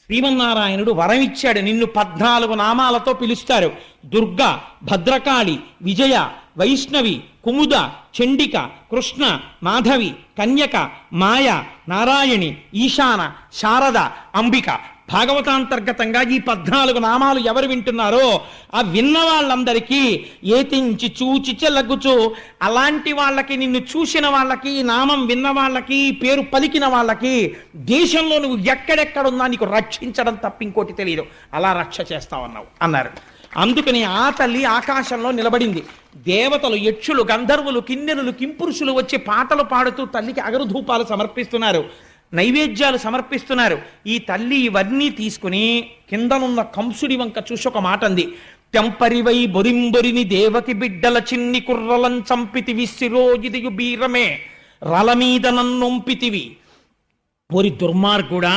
శ్రీమన్నారాయణుడు వరం ఇచ్చాడు, నిన్ను 14 నామాలతో పిలుస్తారు. దుర్గ, భద్రకాళి, విజయ, వైష్ణవి, కుముద, చండిక, కృష్ణ, మాధవి, కన్యక, మాయ, నారాయణి, ఈశాన, శారద, అంబిక. భాగవతాంతర్గతంగా ఈ 14 నామాలు ఎవరు వింటున్నారో ఆ విన్న వాళ్ళందరికీ ఏతించి చూచి చెలగుచు, అలాంటి వాళ్ళకి, నిన్ను చూసిన వాళ్ళకి, నామం విన్న వాళ్ళకి, పేరు పలికిన వాళ్ళకి దేశంలో నువ్వు ఎక్కడెక్కడున్నా నీకు రక్షించడం తప్ప ఇంకోటి తెలియదు, అలా రక్ష చేస్తావన్నావు అన్నారు. అందుకని ఆ తల్లి ఆకాశంలో నిలబడింది. దేవతలు, యక్షులు, గంధర్వులు, కిన్నెరులు, కింపురుషులు వచ్చి పాటలు పాడుతూ తల్లికి అగరుధూపాలు సమర్పిస్తున్నారు, నైవేద్యాలు సమర్పిస్తున్నారు. ఈ తల్లి ఇవన్నీ తీసుకుని కిందనున్న కంసుడి వంక చూసి ఒక మాట అంది. తెంపరివై బొరింబొరిని దేవకి బిడ్డల చిన్ని కుర్రలం చంపితివి, శిరోజిదియు బీరమే రల మీద నన్నొంపితివి. ఒరి దుర్మార్గుడా,